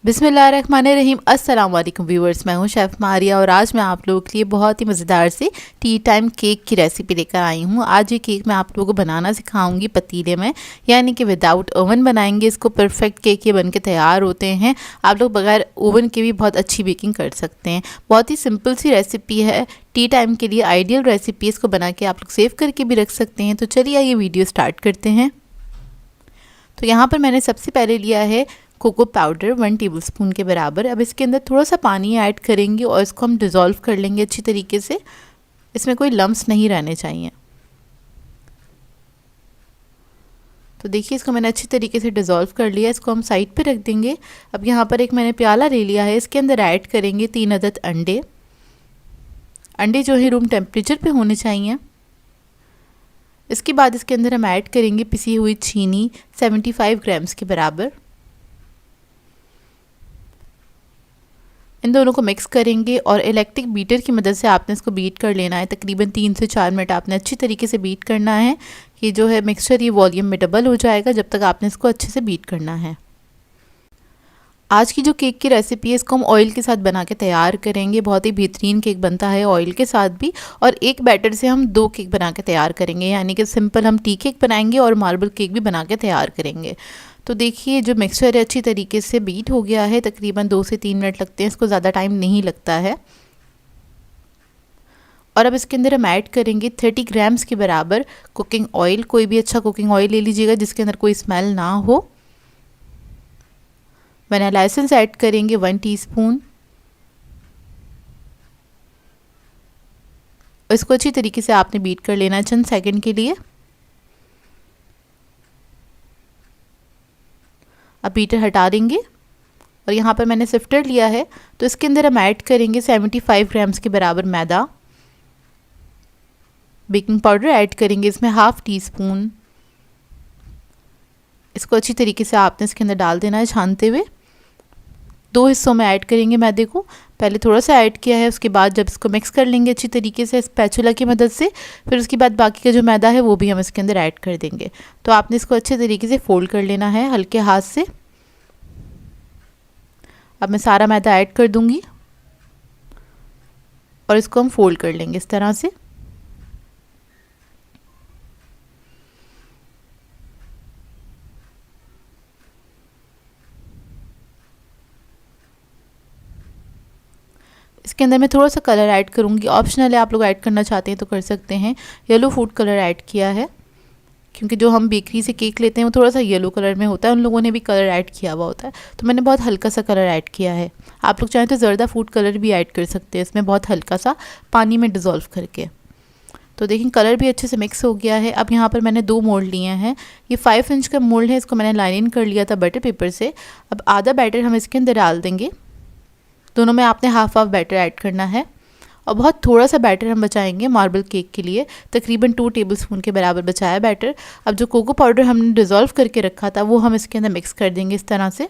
बिस्मिल्लाहिर्रहमानिर्रहीम। अस्सलाम वालेकुम व्यूअर्स, मैं हूं शेफ़ मारिया और आज मैं आप लोगों के लिए बहुत ही मज़ेदार से टी टाइम केक की रेसिपी लेकर आई हूं। आज ये केक मैं आप लोगों को बनाना सिखाऊंगी पतीले में, यानी कि विदाउट ओवन बनाएंगे इसको। परफेक्ट केक ये बन के तैयार होते हैं। आप लोग बगैर ओवन के भी बहुत अच्छी बेकिंग कर सकते हैं। बहुत ही सिंपल सी रेसिपी है, टी टाइम के लिए आइडियल रेसिपी। इसको बना के आप लोग सेव करके भी रख सकते हैं। तो चलिए ये वीडियो स्टार्ट करते हैं। तो यहाँ पर मैंने सबसे पहले लिया है कोको पाउडर 1 टेबलस्पून के बराबर। अब इसके अंदर थोड़ा सा पानी ऐड करेंगे और इसको हम डिज़ोल्व कर लेंगे अच्छी तरीके से। इसमें कोई लम्स नहीं रहने चाहिए। तो देखिए इसको मैंने अच्छी तरीके से डिज़ोल्व कर लिया। इसको हम साइड पे रख देंगे। अब यहाँ पर एक मैंने प्याला ले लिया है, इसके अंदर ऐड करेंगे 3 अदद अंडे। अंडे जो है रूम टेम्परेचर पे होने चाहिए। इसके बाद इसके अंदर हम ऐड करेंगे पिसी हुई चीनी 75 ग्राम्स के बराबर। इन दोनों को मिक्स करेंगे और इलेक्ट्रिक बीटर की मदद से आपने इसको बीट कर लेना है। तकरीबन 3 से 4 मिनट आपने अच्छी तरीके से बीट करना है। ये जो है मिक्सचर ये वॉल्यूम में डबल हो जाएगा जब तक आपने इसको अच्छे से बीट करना है। आज की जो केक की रेसिपी है इसको हम ऑयल के साथ बना के तैयार करेंगे। बहुत ही बेहतरीन केक बनता है ऑयल के साथ भी। और एक बैटर से हम 2 केक बना के तैयार करेंगे, यानी कि सिंपल हम टी केक बनाएंगे और मार्बल केक भी बना के तैयार करेंगे। तो देखिए जो मिक्सचर है अच्छी तरीके से बीट हो गया है। तकरीबन 2 से 3 मिनट लगते हैं, इसको ज़्यादा टाइम नहीं लगता है। और अब इसके अंदर हम ऐड करेंगे 30 ग्राम्स के बराबर कुकिंग ऑयल। कोई भी अच्छा कुकिंग ऑयल ले लीजिएगा जिसके अंदर कोई स्मेल ना हो। वनीला एसेंस ऐड करेंगे 1 टीस्पून। इसको अच्छी तरीके से आपने बीट कर लेना है चंद सेकंड के लिए। अब बीटर हटा देंगे और यहाँ पर मैंने सिफ्टर लिया है, तो इसके अंदर हम ऐड करेंगे 75 ग्राम्स के बराबर मैदा। बेकिंग पाउडर ऐड करेंगे इसमें 1/2 टीस्पून। इसको अच्छी तरीके से आपने इसके अंदर डाल देना है छानते हुए। 2 हिस्सों में ऐड करेंगे मैदे को। पहले थोड़ा सा ऐड किया है, उसके बाद जब इसको मिक्स कर लेंगे अच्छी तरीके से स्पैचुला की मदद से, फिर उसके बाद बाकी का जो मैदा है वो भी हम इसके अंदर ऐड कर देंगे। तो आपने इसको अच्छे तरीके से फोल्ड कर लेना है हल्के हाथ से। अब मैं सारा मैदा ऐड कर दूंगी और इसको हम फोल्ड कर लेंगे इस तरह से। इसके अंदर मैं थोड़ा सा कलर ऐड करूँगी, ऑप्शनल है, आप लोग ऐड करना चाहते हैं तो कर सकते हैं। येलो फूड कलर ऐड किया है क्योंकि जो हम बेकरी से केक लेते हैं वो थोड़ा सा येलो कलर में होता है। उन लोगों ने भी कलर ऐड किया हुआ होता है, तो मैंने बहुत हल्का सा कलर ऐड किया है। आप लोग चाहें तो ज़र्दा फूड कलर भी ऐड कर सकते हैं इसमें, बहुत हल्का सा पानी में डिज़ोल्व करके। तो देखिए कलर भी अच्छे से मिक्स हो गया है। अब यहाँ पर मैंने 2 मोल्ड लिए हैं। ये 5 इंच का मोल्ड है, इसको मैंने लाइन कर लिया था बटर पेपर से। अब आधा बैटर हम इसके अंदर डाल देंगे। दोनों में आपने हाफ बैटर ऐड करना है और बहुत थोड़ा सा बैटर हम बचाएंगे मार्बल केक के लिए। तकरीबन 2 टेबलस्पून के बराबर बचाया बैटर। अब जो कोको पाउडर हमने डिज़ोल्व करके रखा था वो हम इसके अंदर मिक्स कर देंगे इस तरह से।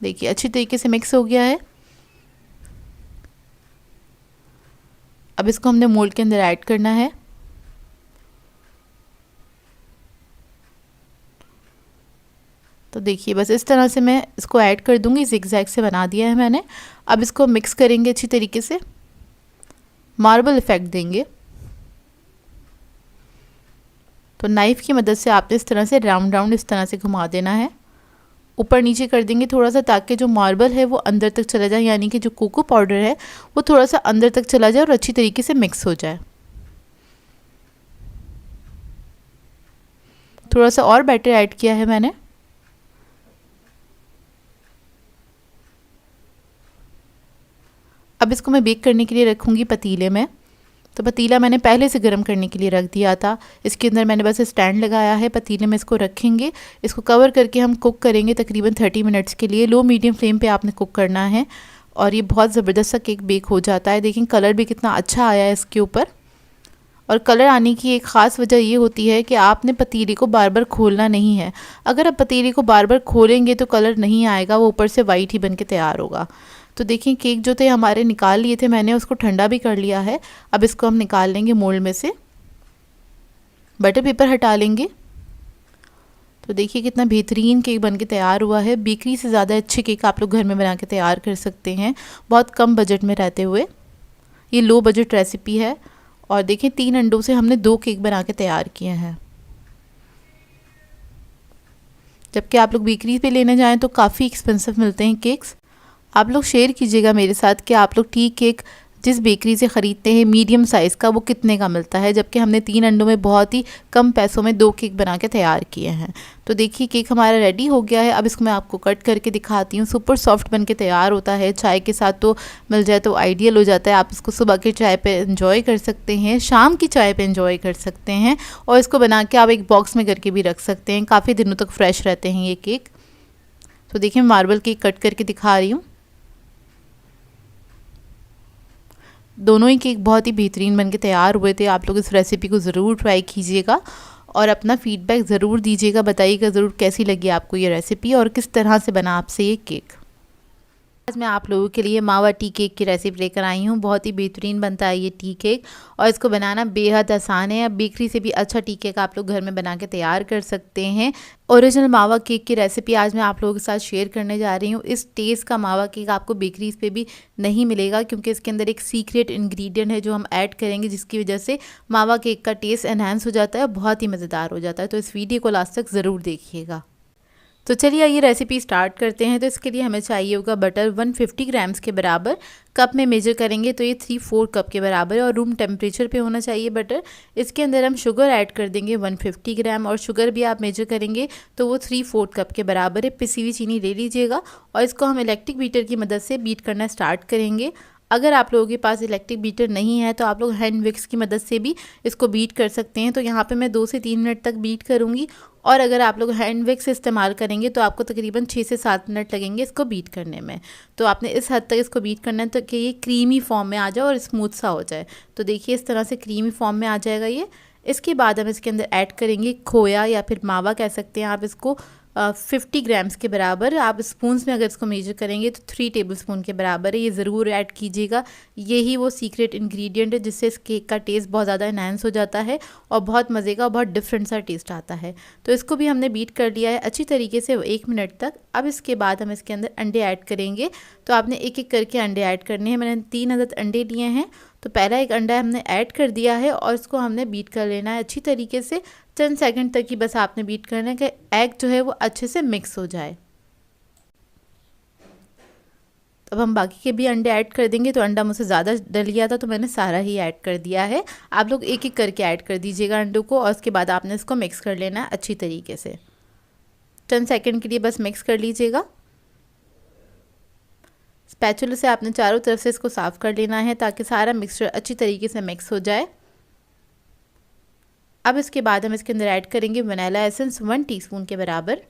देखिए अच्छी तरीके से मिक्स हो गया है। अब इसको हमने मोल्ड के अंदर ऐड करना है। तो देखिए बस इस तरह से मैं इसको ऐड कर दूंगी, ज़िगज़ैग से बना दिया है मैंने। अब इसको मिक्स करेंगे अच्छी तरीके से, मार्बल इफ़ेक्ट देंगे। तो नाइफ़ की मदद से आपने इस तरह से राउंड इस तरह से घुमा देना है। ऊपर नीचे कर देंगे थोड़ा सा, ताकि जो मार्बल है वो अंदर तक चला जाए, यानी कि जो कोको पाउडर है वो थोड़ा सा अंदर तक चला जाए और अच्छी तरीके से मिक्स हो जाए। थोड़ा सा और बैटर ऐड किया है मैंने। अब इसको मैं बेक करने के लिए रखूँगी पतीले में। तो पतीला मैंने पहले से गर्म करने के लिए रख दिया था। इसके अंदर मैंने बस स्टैंड लगाया है, पतीले में इसको रखेंगे। इसको कवर करके हम कुक करेंगे तकरीबन 30 मिनट्स के लिए। लो मीडियम फ्लेम पे आपने कुक करना है और ये बहुत ज़बरदस्त सा केक बेक हो जाता है। देखिए कलर भी कितना अच्छा आया है इसके ऊपर। और कलर आने की एक ख़ास वजह ये होती है कि आपने पतीले को बार बार खोलना नहीं है। अगर आप पतीले को बार बार खोलेंगे तो कलर नहीं आएगा, वो ऊपर से वाइट ही बन के तैयार होगा। तो देखिए केक जो थे हमारे निकाल लिए थे, मैंने उसको ठंडा भी कर लिया है। अब इसको हम निकाल लेंगे मोल्ड में से। बटर पेपर हटा लेंगे। तो देखिए कितना बेहतरीन केक बन के तैयार हुआ है। बेकरी से ज़्यादा अच्छे केक आप लोग घर में बना के तैयार कर सकते हैं, बहुत कम बजट में रहते हुए। ये लो बजट रेसिपी है। और देखिए 3 अंडों से हमने 2 केक बना के तैयार किए हैं। जबकि आप लोग बेकरी पे लेने जाएं तो काफ़ी एक्सपेंसिव मिलते हैं केक्स। आप लोग शेयर कीजिएगा मेरे साथ कि आप लोग टी केक जिस बेकरी से ख़रीदते हैं मीडियम साइज़ का, वो कितने का मिलता है, जबकि हमने 3 अंडों में बहुत ही कम पैसों में 2 केक बना के तैयार किए हैं। तो देखिए केक हमारा रेडी हो गया है। अब इसको मैं आपको कट करके दिखाती हूँ। सुपर सॉफ्ट बन के तैयार होता है। चाय के साथ तो मिल जाए तो आइडियल हो जाता है। आप इसको सुबह की चाय पे एंजॉय कर सकते हैं, शाम की चाय पे एंजॉय कर सकते हैं, और इसको बना के आप एक बॉक्स में करके भी रख सकते हैं। काफ़ी दिनों तक फ्रेश रहते हैं ये केक। तो देखिए मैं मार्बल केक कट करके दिखा रही हूँ। दोनों ही केक बहुत ही बेहतरीन बन के तैयार हुए थे। आप लोग इस रेसिपी को ज़रूर ट्राई कीजिएगा और अपना फीडबैक ज़रूर दीजिएगा। बताइएगा ज़रूर कैसी लगी आपको ये रेसिपी और किस तरह से बना आपसे ये केक। आज मैं आप लोगों के लिए मावा टी केक की रेसिपी लेकर आई हूँ। बहुत ही बेहतरीन बनता है ये टी केक और इसको बनाना बेहद आसान है। अब बेकरी से भी अच्छा टी केक आप लोग घर में बना के तैयार कर सकते हैं। ओरिजिनल मावा केक की रेसिपी आज मैं आप लोगों के साथ शेयर करने जा रही हूँ। इस टेस्ट का मावा केक आपको बेकरीज पे भी नहीं मिलेगा, क्योंकि इसके अंदर एक सीक्रेट इंग्रेडिएंट है जो हम ऐड करेंगे, जिसकी वजह से मावा केक का टेस्ट एनहांस हो जाता है और बहुत ही मज़ेदार हो जाता है। तो इस वीडियो को लास्ट तक ज़रूर देखिएगा। तो चलिए ये रेसिपी स्टार्ट करते हैं। तो इसके लिए हमें चाहिए होगा बटर 150 ग्राम्स के बराबर। कप में मेजर करेंगे तो ये 3/4 कप के बराबर है और रूम टेम्परेचर पे होना चाहिए बटर। इसके अंदर हम शुगर ऐड कर देंगे 150 ग्राम, और शुगर भी आप मेजर करेंगे तो वो 3/4 कप के बराबर है। पिसी हुई चीनी ले लीजिएगा और इसको हम इलेक्ट्रिक बीटर की मदद से बीट करना स्टार्ट करेंगे। अगर आप लोगों के पास इलेक्ट्रिक बीटर नहीं है तो आप लोग हैंड विक्स की मदद से भी इसको बीट कर सकते हैं। तो यहाँ पे मैं 2 से 3 मिनट तक बीट करूँगी, और अगर आप लोग हैंड विक्स इस्तेमाल करेंगे तो आपको तकरीबन 6 से 7 मिनट लगेंगे इसको बीट करने में। तो आपने इस हद तक इसको बीट करना है तो कि ये क्रीमी फॉर्म में आ जाए और स्मूथ सा हो जाए। तो देखिए इस तरह से क्रीमी फॉर्म में आ जाएगा ये। इसके बाद हम इसके अंदर ऐड करेंगे खोया या फिर मावा कह सकते हैं आप इसको। 50 ग्राम्स के बराबर, आप स्पून्स में अगर इसको मेजर करेंगे तो 3 टेबल स्पून के बराबर है। ये ज़रूर ऐड कीजिएगा। यही वो सीक्रेट इंग्रेडिएंट है जिससे इस केक का टेस्ट बहुत ज़्यादा एनहांस हो जाता है और बहुत मज़े का और बहुत डिफरेंट सा टेस्ट आता है। तो इसको भी हमने बीट कर लिया है अच्छी तरीके से 1 मिनट तक। अब इसके बाद हम इसके अंदर अंडे ऐड करेंगे। तो आपने एक एक करके अंडे ऐड करने हैं। मैंने 3 अदद अंडे लिए हैं। तो पहला एक अंडा हमने ऐड कर दिया है और इसको हमने बीट कर लेना है अच्छी तरीके से। 10 सेकंड तक ही बस आपने बीट करना है कि एग जो है वो अच्छे से मिक्स हो जाए। अब हम बाकी के भी अंडे ऐड कर देंगे। तो अंडा मुझसे ज़्यादा डल गया था तो मैंने सारा ही ऐड कर दिया है। आप लोग एक एक करके ऐड कर दीजिएगा अंडों को, और उसके बाद आपने इसको मिक्स कर लेना है अच्छी तरीके से। 10 सेकंड के लिए बस मिक्स कर लीजिएगा। स्पैचुला से आपने चारों तरफ से इसको साफ़ कर लेना है ताकि सारा मिक्सचर अच्छी तरीके से मिक्स हो जाए। अब इसके बाद हम इसके अंदर ऐड करेंगे वनीला एसेंस 1 टीस्पून के बराबर,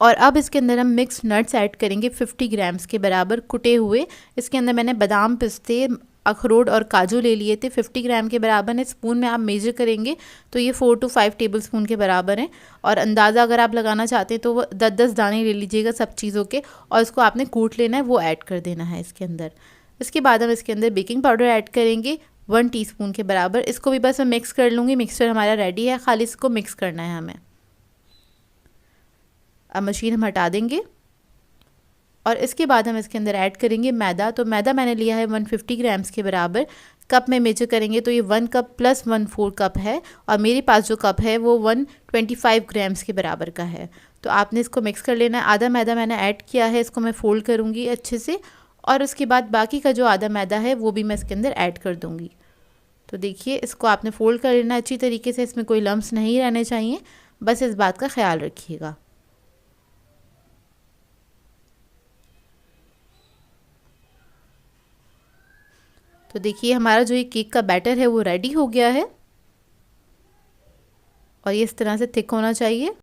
और अब इसके अंदर हम मिक्स नट्स ऐड करेंगे 50 ग्राम्स के बराबर कुटे हुए। इसके अंदर मैंने बादाम, पिस्ते, अखरोट और काजू ले लिए थे 50 ग्राम के बराबर है। स्पून में आप मेजर करेंगे तो ये 4 to 5 टेबल स्पून के बराबर हैं। और अंदाज़ा अगर आप लगाना चाहते हैं तो वो 10-10 दाने ले लीजिएगा सब चीज़ों के, और इसको आपने कूट लेना है, वो ऐड कर देना है इसके अंदर। इसके बाद हम इसके अंदर बेकिंग पाउडर ऐड करेंगे 1 टीस्पून के बराबर। इसको भी बस मैं मिक्स कर लूँगी। मिक्सचर हमारा रेडी है, खाली इसको मिक्स करना है हमें। अब मशीन हम हटा देंगे और इसके बाद हम इसके अंदर ऐड करेंगे मैदा। तो मैदा मैंने लिया है 150 ग्राम्स के बराबर। कप में मेजर करेंगे तो ये 1 कप प्लस 1/4 कप है, और मेरे पास जो कप है वो 125 ग्राम्स के बराबर का है। तो आपने इसको मिक्स कर लेना है। आधा मैदा मैंने ऐड किया है, इसको मैं फोल्ड करूँगी अच्छे से, और उसके बाद बाकी का जो आधा मैदा है वो भी मैं इसके अंदर ऐड कर दूँगी। तो देखिए इसको आपने फोल्ड कर लेना अच्छी तरीके से, इसमें कोई लम्स नहीं रहने चाहिए, बस इस बात का ख्याल रखिएगा। तो देखिए हमारा जो ये केक का बैटर है वो रेडी हो गया है, और ये इस तरह से थिक होना चाहिए।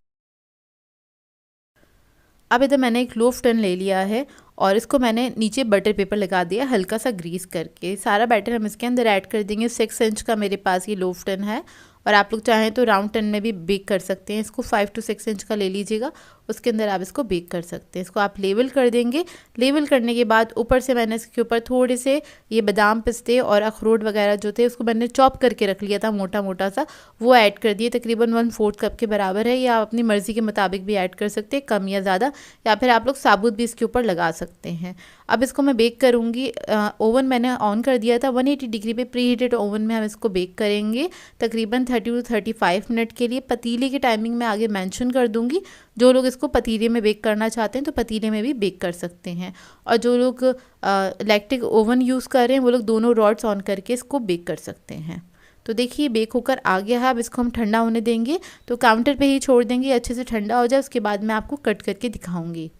अब इधर मैंने एक लोफ टन ले लिया है और इसको मैंने नीचे बटर पेपर लगा दिया हल्का सा ग्रीस करके। सारा बैटर हम इसके अंदर ऐड कर देंगे। 6 इंच का मेरे पास ये लोफ टन है, और आप लोग चाहें तो राउंड टन में भी बेक कर सकते हैं। इसको 5 to 6 इंच का ले लीजिएगा, उसके अंदर आप इसको बेक कर सकते हैं। इसको आप लेवल कर देंगे। लेवल करने के बाद ऊपर से मैंने इसके ऊपर थोड़े से ये बादाम पिस्ते और अखरोट वगैरह जो थे उसको मैंने चॉप करके रख लिया था मोटा मोटा सा, वो ऐड कर दिए। तकरीबन 1/4 कप के बराबर है। या आप अपनी मर्ज़ी के मुताबिक भी ऐड कर सकते हैं, कम या ज़्यादा, या फिर आप लोग साबुत भी इसके ऊपर लगा सकते हैं। अब इसको मैं बेक करूँगी। ओवन मैंने ऑन कर दिया था, 180 डिग्री पे प्री हीटेड ओवन में हम इसको बेक करेंगे तकरीबन 30 to 35 मिनट के लिए। पतीले की टाइमिंग मैं आगे मेंशन कर दूंगी। जो लोग इसको पतीले में बेक करना चाहते हैं तो पतीले में भी बेक कर सकते हैं, और जो लोग इलेक्ट्रिक ओवन यूज़ कर रहे हैं वो लोग दोनों रॉड्स ऑन करके इसको बेक कर सकते हैं। तो देखिए बेक होकर आ गया है। अब इसको हम ठंडा होने देंगे, तो काउंटर पे ही छोड़ देंगे, अच्छे से ठंडा हो जाए, उसके बाद मैं आपको कट करके दिखाऊंगी।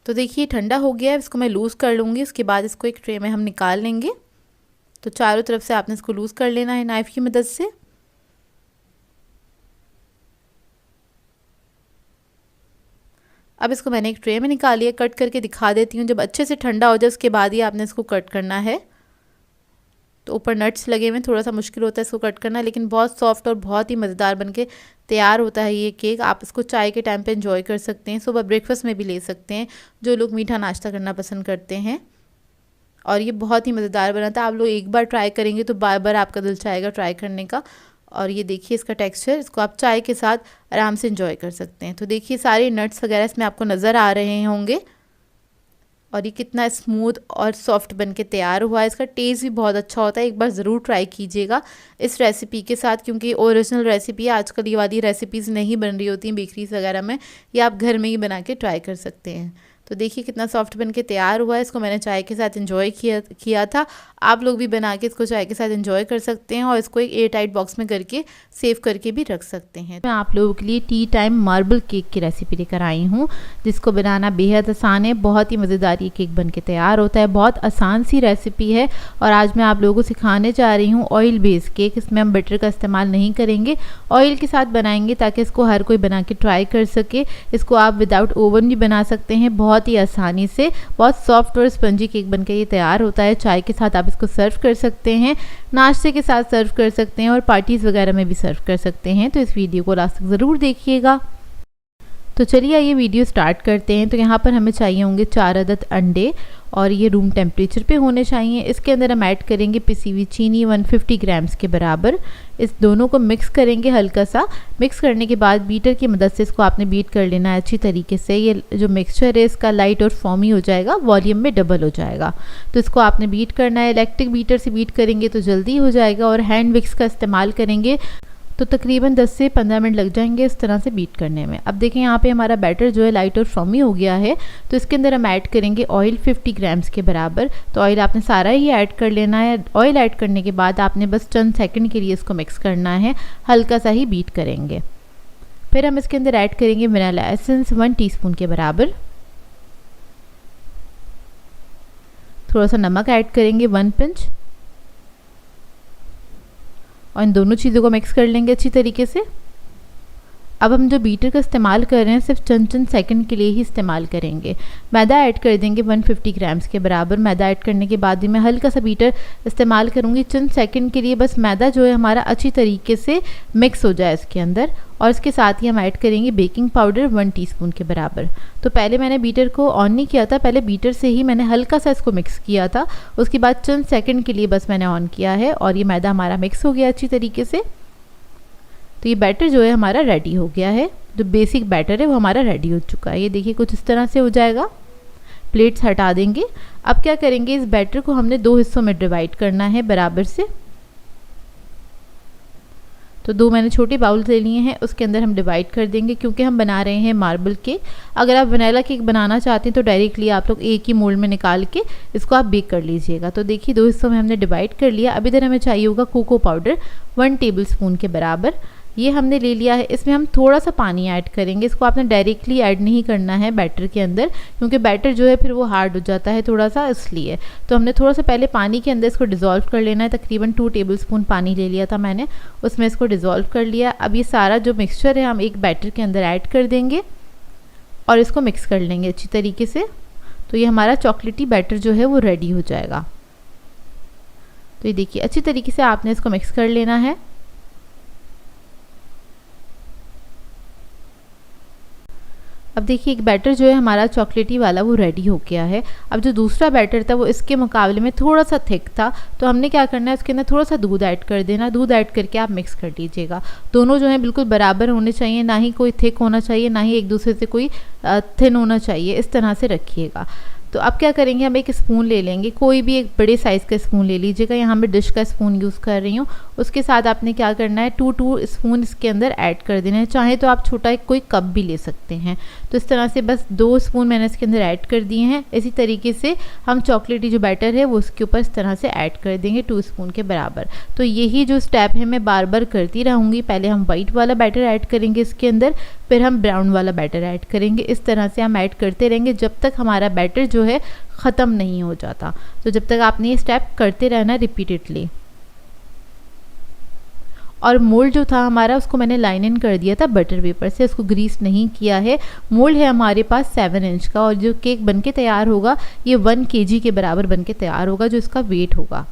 तो देखिए ठंडा हो गया है, इसको मैं लूज़ कर लूँगी। उसके बाद इसको एक ट्रे में हम निकाल लेंगे। तो चारों तरफ से आपने इसको लूज़ कर लेना है नाइफ़ की मदद से। अब इसको मैंने एक ट्रे में निकाल लिया, कट करके दिखा देती हूँ। जब अच्छे से ठंडा हो जाए उसके बाद ही आपने इसको कट करना है। तो ऊपर नट्स लगे हुए, थोड़ा सा मुश्किल होता है इसको कट करना, लेकिन बहुत सॉफ्ट और बहुत ही मज़ेदार बनके तैयार होता है ये केक। आप इसको चाय के टाइम पे एंजॉय कर सकते हैं, सुबह ब्रेकफास्ट में भी ले सकते हैं, जो लोग मीठा नाश्ता करना पसंद करते हैं। और ये बहुत ही मज़ेदार बना था। आप लोग एक बार ट्राई करेंगे तो बार बार आपका दिल चाहेगा ट्राई करने का। और ये देखिए इसका टेक्सचर, इसको आप चाय के साथ आराम से एंजॉय कर सकते हैं। तो देखिए सारे नट्स वगैरह इसमें आपको नज़र आ रहे होंगे, और ये कितना स्मूथ और सॉफ्ट बनके तैयार हुआ है। इसका टेस्ट भी बहुत अच्छा होता है, एक बार ज़रूर ट्राई कीजिएगा इस रेसिपी के साथ, क्योंकि ओरिजिनल रेसिपी है। आजकल ये वाली रेसिपीज़ नहीं बन रही होती हैं बेकरीज वगैरह में, ये आप घर में ही बना के ट्राई कर सकते हैं। तो देखिए कितना सॉफ्ट बनके तैयार हुआ है। इसको मैंने चाय के साथ एंजॉय किया था। आप लोग भी बना के इसको चाय के साथ एंजॉय कर सकते हैं, और इसको एक एयर टाइट बॉक्स में करके सेव करके भी रख सकते हैं। मैं आप लोगों के लिए टी टाइम मार्बल केक की रेसिपी लेकर आई हूँ, जिसको बनाना बेहद आसान है। बहुत ही मज़ेदार ये केक बनके तैयार होता है। बहुत आसान सी रेसिपी है। और आज मैं आप लोगों को सिखाने जा रही हूँ ऑयल बेस्ड केक। इसमें हम बटर का इस्तेमाल नहीं करेंगे, ऑयल के साथ बनाएंगे, ताकि इसको हर कोई बना के ट्राई कर सके। इसको आप विदाउट ओवन भी बना सकते हैं बहुत ही आसानी से। बहुत सॉफ्ट और स्पंजी केक बनके ये तैयार होता है। चाय के साथ आप इसको सर्व कर सकते हैं, नाश्ते के साथ सर्व कर सकते हैं, और पार्टीज़ वगैरह में भी सर्व कर सकते हैं। तो इस वीडियो को लास्ट तक ज़रूर देखिएगा। तो चलिए आइए वीडियो स्टार्ट करते हैं। तो यहाँ पर हमें चाहिए होंगे 4 अदद अंडे, और ये रूम टेम्परेचर पे होने चाहिए। इसके अंदर हम ऐड करेंगे पिसी हुई चीनी 150 ग्राम्स के बराबर। इस दोनों को मिक्स करेंगे हल्का सा। मिक्स करने के बाद बीटर की मदद से इसको आपने बीट कर लेना है अच्छी तरीके से। ये जो मिक्सचर है इसका लाइट और फॉर्मी हो जाएगा, वॉल्यूम में डबल हो जाएगा। तो इसको आपने बीट करना है। इलेक्ट्रिक बीटर से बीट करेंगे तो जल्दी हो जाएगा, और हैंड विक्स का इस्तेमाल करेंगे तो तकरीबन 10 से 15 मिनट लग जाएंगे इस तरह से बीट करने में। अब देखें यहाँ पे हमारा बैटर जो है लाइट और फॉर्मी हो गया है। तो इसके अंदर हम ऐड करेंगे ऑयल 50 ग्राम्स के बराबर। तो ऑयल आपने सारा ही ऐड कर लेना है। ऑयल ऐड करने के बाद आपने बस चंद सेकंड के लिए इसको मिक्स करना है, हल्का सा ही बीट करेंगे। फिर हम इसके अंदर ऐड करेंगे वनीला एसेंस 1 टीस्पून के बराबर। थोड़ा सा नमक ऐड करेंगे 1 पिंच, और इन दोनों चीज़ों को मिक्स कर लेंगे अच्छी तरीके से। अब हम जो बीटर का इस्तेमाल कर रहे हैं सिर्फ चंद सेकंड के लिए ही इस्तेमाल करेंगे। मैदा ऐड कर देंगे 150 ग्राम्स के बराबर। मैदा ऐड करने के बाद भी मैं हल्का सा बीटर इस्तेमाल करूँगी चंद सेकंड के लिए, बस मैदा जो है हमारा अच्छी तरीके से मिक्स हो जाए इसके अंदर। और इसके साथ ही हम ऐड करेंगे बेकिंग पाउडर 1 टीस्पून के बराबर। तो पहले मैंने बीटर को ऑन नहीं किया था, पहले बीटर से ही मैंने हल्का सा इसको मिक्स किया था। उसके बाद चंद सेकंड के लिए बस मैंने ऑन किया है, और ये मैदा हमारा मिक्स हो गया अच्छी तरीके से। तो ये बैटर जो है हमारा रेडी हो गया है। जो बेसिक बैटर है वो हमारा रेडी हो चुका है। ये देखिए कुछ इस तरह से हो जाएगा। प्लेट्स हटा देंगे। अब क्या करेंगे, इस बैटर को हमने 2 हिस्सों में डिवाइड करना है बराबर से। तो 2 मैंने छोटे बाउल ले लिए हैं, उसके अंदर हम डिवाइड कर देंगे, क्योंकि हम बना रहे हैं मार्बल केक। अगर आप वनीला केक बनाना चाहते हैं तो डायरेक्टली आप लोग एक ही मोल्ड में निकाल के इसको आप बेक कर लीजिएगा। तो देखिए 2 हिस्सों में हमने डिवाइड कर लिया। अब इधर हमें चाहिए होगा कोको पाउडर 1 टेबलस्पून के बराबर। ये हमने ले लिया है। इसमें हम थोड़ा सा पानी ऐड करेंगे। इसको आपने डायरेक्टली ऐड नहीं करना है बैटर के अंदर, क्योंकि बैटर जो है फिर वो हार्ड हो जाता है थोड़ा सा, इसलिए। तो हमने थोड़ा सा पहले पानी के अंदर इसको डिज़ोल्व कर लेना है। तकरीबन 2 टेबलस्पून पानी ले लिया था मैंने, उसमें इसको डिज़ोल्व कर लिया। अब ये सारा जो मिक्सचर है हम एक बैटर के अंदर ऐड कर देंगे, और इसको मिक्स कर लेंगे अच्छी तरीके से। तो ये हमारा चॉकलेटी बैटर जो है वो रेडी हो जाएगा। तो तो ये देखिए अच्छी तरीके से आपने इसको मिक्स कर लेना है। अब देखिए एक बैटर जो है हमारा चॉकलेटी वाला वो रेडी हो गया है। अब जो दूसरा बैटर था वो इसके मुकाबले में थोड़ा सा थिक था, तो हमने क्या करना है उसके अंदर थोड़ा सा दूध ऐड कर देना। दूध ऐड करके आप मिक्स कर लीजिएगा। दोनों जो है बिल्कुल बराबर होने चाहिए, ना ही कोई थिक होना चाहिए ना ही एक दूसरे से कोई थिन होना चाहिए, इस तरह से रखिएगा। तो अब क्या करेंगे, हम एक स्पून ले लेंगे, कोई भी एक बड़े साइज़ का स्पून ले लीजिएगा। यहाँ मैं डिश का स्पून यूज़ कर रही हूँ। उसके साथ आपने क्या करना है, 2 स्पून इसके अंदर ऐड कर देना है। चाहे तो आप छोटा एक कोई कप भी ले सकते हैं। तो इस तरह से बस 2 स्पून मैंने इसके अंदर ऐड कर दिए हैं। इसी तरीके से हम चॉकलेटी जो बैटर है वो उसके ऊपर इस तरह से ऐड कर देंगे 2 स्पून के बराबर। तो यही जो स्टेप है मैं बार बार करती रहूँगी। पहले हम वाइट वाला बैटर ऐड करेंगे इसके अंदर, फिर हम ब्राउन वाला बैटर ऐड करेंगे। इस तरह से हम ऐड करते रहेंगे जब तक हमारा बैटर जो है ख़त्म नहीं हो जाता। तो जब तक आपने ये स्टेप करते रहना रिपीटेडली। और मोल्ड जो था हमारा उसको मैंने लाइन इन कर दिया था बटर पेपर से, उसको ग्रीस नहीं किया है। मोल्ड है हमारे पास 7 इंच का और जो केक बनके तैयार होगा ये 1 kg के बराबर बनके तैयार होगा जो इसका वेट होगा।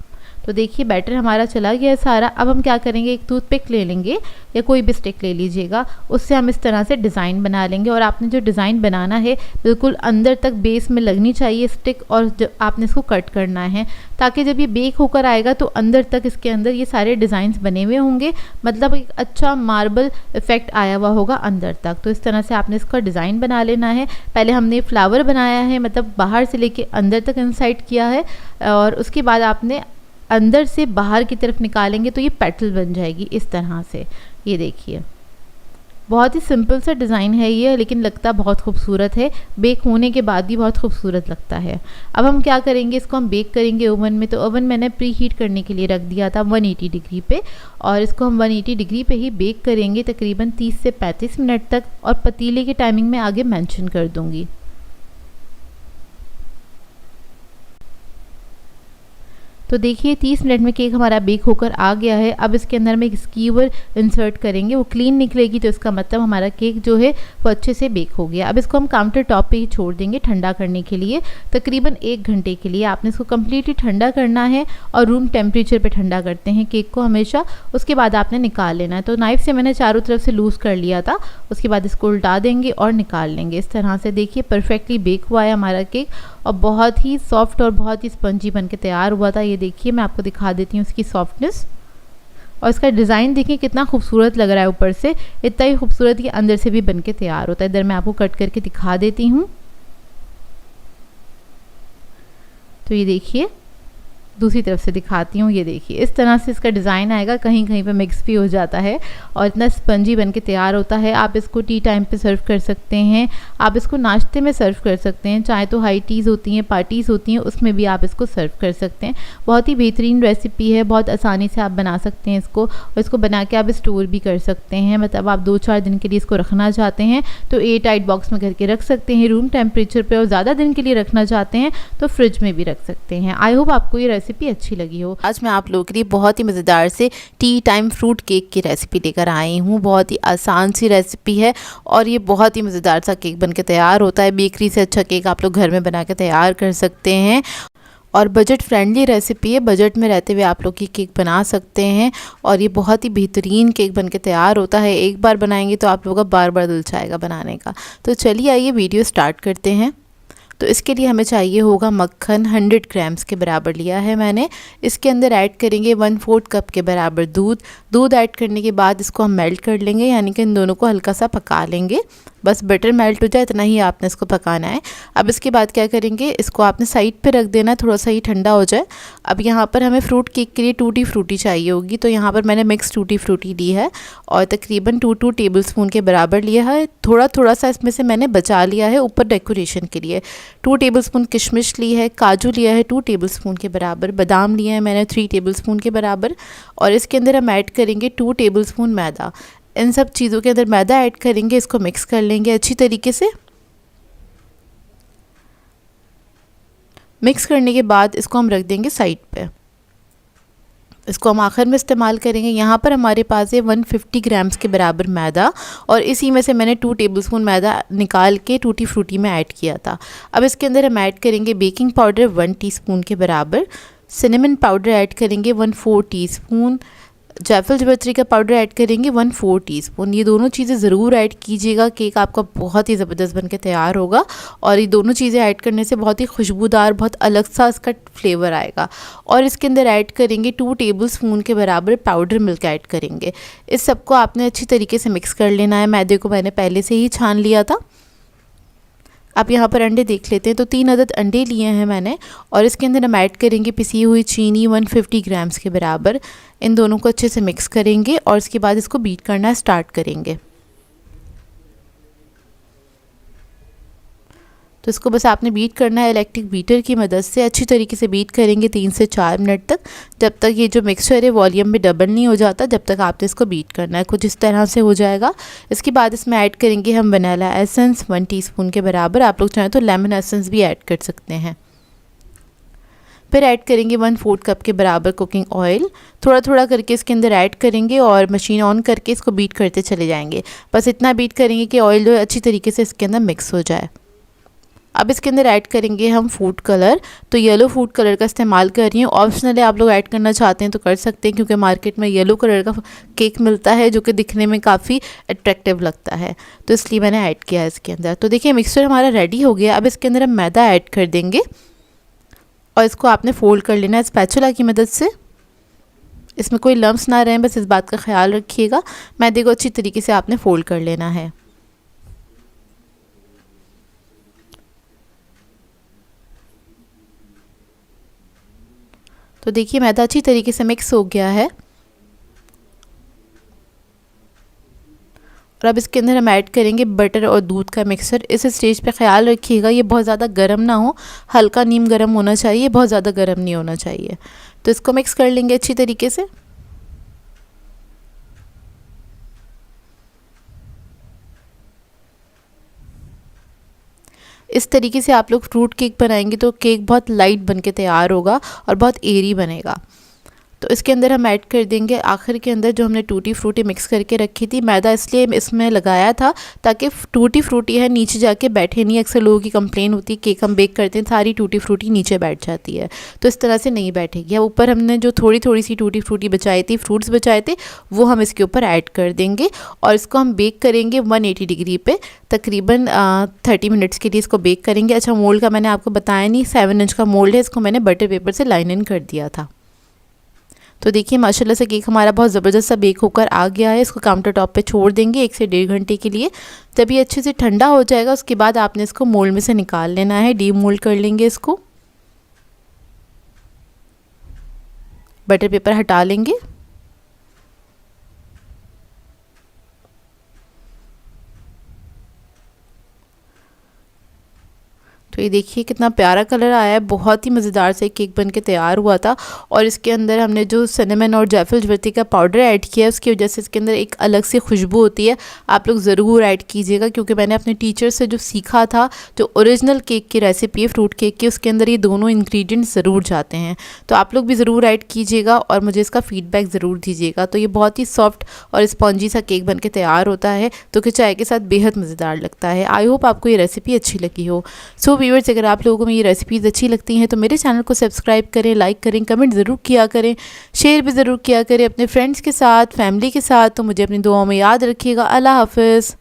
तो देखिए बैटर हमारा चला गया है सारा। अब हम क्या करेंगे, एक टूथपिक ले लेंगे या कोई भी स्टिक ले लीजिएगा, उससे हम इस तरह से डिज़ाइन बना लेंगे। और आपने जो डिज़ाइन बनाना है बिल्कुल अंदर तक बेस में लगनी चाहिए स्टिक, और जब आपने इसको कट करना है ताकि जब ये बेक होकर आएगा तो अंदर तक इसके अंदर ये सारे डिज़ाइंस बने हुए होंगे, मतलब एक अच्छा मार्बल इफेक्ट आया हुआ होगा अंदर तक। तो इस तरह से आपने इसका डिज़ाइन बना लेना है। पहले हमने फ्लावर बनाया है, मतलब बाहर से लेके अंदर तक इंसाइड किया है, और उसके बाद आपने अंदर से बाहर की तरफ निकालेंगे तो ये पेटल बन जाएगी इस तरह से। ये देखिए बहुत ही सिंपल सा डिज़ाइन है ये, लेकिन लगता बहुत खूबसूरत है। बेक होने के बाद भी बहुत खूबसूरत लगता है। अब हम क्या करेंगे, इसको हम बेक करेंगे ओवन में। तो ओवन मैंने प्री हीट करने के लिए रख दिया था 180 डिग्री पे, और इसको हम 180 डिग्री पे ही बेक करेंगे तकरीबन 30 से 35 मिनट तक। और पतीले की टाइमिंग मैं आगे मेंशन कर दूँगी। तो देखिए 30 मिनट में केक हमारा बेक होकर आ गया है। अब इसके अंदर में एक स्कीवर इंसर्ट करेंगे, वो क्लीन निकलेगी तो इसका मतलब हमारा केक जो है वो अच्छे से बेक हो गया। अब इसको हम काउंटर टॉप पे ही छोड़ देंगे ठंडा करने के लिए, तकरीबन 1 घंटे के लिए। आपने इसको कम्प्लीटली ठंडा करना है और रूम टेम्परेचर पे ठंडा करते हैं केक को हमेशा। उसके बाद आपने निकाल लेना है। तो नाइफ़ से मैंने चारों तरफ से लूज़ कर लिया था। उसके बाद इसको उल्टा देंगे और निकाल लेंगे। इस तरह से देखिए परफेक्टली बेक हुआ है हमारा केक, और बहुत ही सॉफ्ट और बहुत ही स्पंजी बन के तैयार हुआ था। ये देखिए मैं आपको दिखा देती हूँ इसकी सॉफ्टनेस, और इसका डिज़ाइन देखिए कितना खूबसूरत लग रहा है ऊपर से, इतना ही खूबसूरत कि अंदर से भी बन के तैयार होता है। इधर मैं आपको कट करके दिखा देती हूँ। तो ये देखिए दूसरी तरफ से दिखाती हूँ। ये देखिए इस तरह से इसका डिज़ाइन आएगा, कहीं कहीं पे मिक्स भी हो जाता है और इतना स्पंजी बन के तैयार होता है। आप इसको टी टाइम पे सर्व कर सकते हैं, आप इसको नाश्ते में सर्व कर सकते हैं, चाहे तो हाई टीज़ होती हैं, पार्टीज़ होती हैं, उसमें भी आप इसको सर्व कर सकते हैं। बहुत ही बेहतरीन रेसिपी है, बहुत आसानी से आप बना सकते हैं इसको, और इसको बना के आप स्टोर भी कर सकते हैं। मतलब आप 2-4 दिन के लिए इसको रखना चाहते हैं तो एयर टाइट बॉक्स में करके रख सकते हैं रूम टेम्परेचर पर, और ज़्यादा दिन के लिए रखना चाहते हैं तो फ्रिज में भी रख सकते हैं। आई होप आपको ये रेसिपी अच्छी लगी हो। आज मैं आप लोगों के लिए बहुत ही मज़ेदार से टी टाइम फ्रूट केक की रेसिपी लेकर आई हूँ। बहुत ही आसान सी रेसिपी है और ये बहुत ही मज़ेदार सा केक बनके तैयार होता है। बेकरी से अच्छा केक आप लोग घर में बना के तैयार कर सकते हैं, और बजट फ्रेंडली रेसिपी है। बजट में रहते हुए आप लोग ये केक बना सकते हैं, और ये बहुत ही बेहतरीन केक बनके तैयार होता है। एक बार बनाएंगे तो आप लोगों का बार बार दिल चाहेगा बनाने का। तो चलिए आइए वीडियो स्टार्ट करते हैं। तो इसके लिए हमें चाहिए होगा मक्खन, 100 ग्राम्स के बराबर लिया है मैंने। इसके अंदर ऐड करेंगे 1/4 कप के बराबर दूध ऐड करने के बाद इसको हम मेल्ट कर लेंगे, यानी कि इन दोनों को हल्का सा पका लेंगे। बस बटर मेल्ट हो जाए इतना ही आपने इसको पकाना है। अब इसके बाद क्या करेंगे, इसको आपने साइड पे रख देना है, थोड़ा सा ही ठंडा हो जाए। अब यहाँ पर हमें फ्रूट केक के लिए टूटी फ्रूटी चाहिए होगी, तो यहाँ पर मैंने मिक्स टूटी फ्रूटी ली है और तकरीबन 2 टेबलस्पून के बराबर लिया है। थोड़ा थोड़ा सा इसमें से मैंने बचा लिया है ऊपर डेकोरेशन के लिए। 2 टेबलस्पून किशमिश ली है, काजू लिया है 2 टेबलस्पून के बराबर, बादाम लिया है मैंने 3 टेबलस्पून के बराबर, और इसके अंदर हम ऐड करेंगे 2 टेबलस्पून मैदा। इन सब चीज़ों के अंदर मैदा ऐड करेंगे, इसको मिक्स कर लेंगे अच्छी तरीके से। मिक्स करने के बाद इसको हम रख देंगे साइड पे। इसको हम आखिर में इस्तेमाल करेंगे। यहाँ पर हमारे पास है 150 ग्राम्स के बराबर मैदा, और इसी में से मैंने 2 टेबलस्पून मैदा निकाल के टूटी फ्रूटी में ऐड किया था। अब इसके अंदर हम ऐड करेंगे बेकिंग पाउडर 1 टीस्पून के बराबर, सिनेमन पाउडर ऐड करेंगे 1/4 टीस्पून, जायफल जावित्री का पाउडर ऐड करेंगे 1/4 टीस्पून। ये दोनों चीज़ें ज़रूर ऐड कीजिएगा, केक आपका बहुत ही ज़बरदस्त बनके तैयार होगा। और ये दोनों चीज़ें ऐड करने से बहुत ही खुशबूदार, बहुत अलग सा इसका फ्लेवर आएगा। और इसके अंदर ऐड करेंगे 2 टेबलस्पून के बराबर पाउडर मिल्क ऐड करेंगे। इस सबको आपने अच्छी तरीके से मिक्स कर लेना है। मैदे को मैंने पहले से ही छान लिया था। आप यहाँ पर अंडे देख लेते हैं, तो 3 अदद अंडे लिए हैं मैंने। और इसके अंदर हम ऐड करेंगे पिसी हुई चीनी 150 ग्राम्स के बराबर। इन दोनों को अच्छे से मिक्स करेंगे और इसके बाद इसको बीट करना स्टार्ट करेंगे। तो इसको बस आपने बीट करना है इलेक्ट्रिक बीटर की मदद से। अच्छी तरीके से बीट करेंगे 3 से 4 मिनट तक, जब तक ये जो मिक्सचर है वॉल्यूम में डबल नहीं हो जाता, जब तक आपने इसको बीट करना है। कुछ इस तरह से हो जाएगा। इसके बाद इसमें ऐड करेंगे हम वनीला एसेंस 1 टीस्पून के बराबर। आप लोग चाहें तो लेमन एसेंस भी ऐड कर सकते हैं। फिर ऐड करेंगे 1/4 कप के बराबर कुकिंग ऑयल। थोड़ा थोड़ा करके इसके अंदर ऐड करेंगे और मशीन ऑन करके इसको बीट करते चले जाएंगे। बस इतना बीट करेंगे कि ऑयल जो अच्छी तरीके से इसके अंदर मिक्स हो जाए। अब इसके अंदर ऐड करेंगे हम फूड कलर। तो येलो फूड कलर का इस्तेमाल कर रही हूँ। ऑप्शनल है, आप लोग ऐड करना चाहते हैं तो कर सकते हैं, क्योंकि मार्केट में येलो कलर का केक मिलता है जो कि दिखने में काफ़ी अट्रैक्टिव लगता है, तो इसलिए मैंने ऐड किया है इसके अंदर। तो देखिए मिक्सचर हमारा रेडी हो गया। अब इसके अंदर हम मैदा ऐड कर देंगे और इसको आपने फोल्ड कर लेना है स्पैचुला की मदद से। इसमें कोई लम्स ना रहें, बस इस बात का ख्याल रखिएगा। मैदे को अच्छी तरीके से आपने फोल्ड कर लेना है। तो देखिए मैदा अच्छी तरीके से मिक्स हो गया है। और अब इसके अंदर हम ऐड करेंगे बटर और दूध का मिक्सचर। इस स्टेज पे ख्याल रखिएगा ये बहुत ज़्यादा गर्म ना हो, हल्का नीम गर्म होना चाहिए, बहुत ज़्यादा गर्म नहीं होना चाहिए। तो इसको मिक्स कर लेंगे अच्छी तरीके से। इस तरीके से आप लोग फ्रूट केक बनाएंगे तो केक बहुत लाइट बनके तैयार होगा और बहुत एरी बनेगा। तो इसके अंदर हम ऐड कर देंगे आखिर के अंदर जो हमने टूटी फ्रूटी मिक्स करके रखी थी। मैदा इसलिए इसमें लगाया था ताकि टूटी फ्रूटी है नीचे जाके बैठे नहीं। अक्सर लोगों की कंप्लेन होती है केक हम बेक करते हैं सारी टूटी फ्रूटी नीचे बैठ जाती है, तो इस तरह से नहीं बैठेगी। अब ऊपर हमने जो थोड़ी थोड़ी सी टूटी फ्रूटी बचाई थी, फ्रूट्स बचाए थे, वो हम इसके ऊपर ऐड कर देंगे और इसको हम बेक करेंगे 180 डिग्री पे तकरीबन 30 मिनट्स के लिए इसको बेक करेंगे। अच्छा, मोल्ड का मैंने आपको बताया नहीं, 7 इंच का मोल्ड है, इसको मैंने बटर पेपर से लाइन इन कर दिया था। तो देखिए माशाल्लाह से केक हमारा बहुत ज़बरदस्त सा बेक होकर आ गया है। इसको काउंटर टॉप पे छोड़ देंगे 1 से 1.5 घंटे के लिए। जब ये अच्छे से ठंडा हो जाएगा उसके बाद आपने इसको मोल्ड में से निकाल लेना है। डी मोल्ड कर लेंगे इसको, बटर पेपर हटा लेंगे। तो ये देखिए कितना प्यारा कलर आया है, बहुत ही मज़ेदार से केक बन के तैयार हुआ था। और इसके अंदर हमने जो सिनेमन और जायफल जावित्री का पाउडर ऐड किया है उसकी वजह से इसके अंदर एक अलग सी खुशबू होती है। आप लोग ज़रूर ऐड कीजिएगा, क्योंकि मैंने अपने टीचर से जो सीखा था, जो ओरिजिनल केक की रेसिपी है फ्रूट केक की, उसके अंदर ये दोनों इंग्रेडिएंट्स ज़रूर जाते हैं। तो आप लोग भी ज़रूर ऐड कीजिएगा और मुझे इसका फ़ीडबैक ज़रूर दीजिएगा। तो ये बहुत ही सॉफ्ट और स्पॉन्जी सा केक बन के तैयार होता है, तो कि चाय के साथ बेहद मज़ेदार लगता है। आई होप आपको ये रेसिपी अच्छी लगी हो। सो व्यूअर्स, अगर आप लोगों को ये रेसिपीज़ अच्छी लगती हैं तो मेरे चैनल को सब्सक्राइब करें, लाइक करें, कमेंट ज़रूर किया करें, शेयर भी ज़रूर किया करें अपने फ्रेंड्स के साथ, फैमिली के साथ। तो मुझे अपनी दुआओं में याद रखिएगा। अल्लाह हाफ़िज़।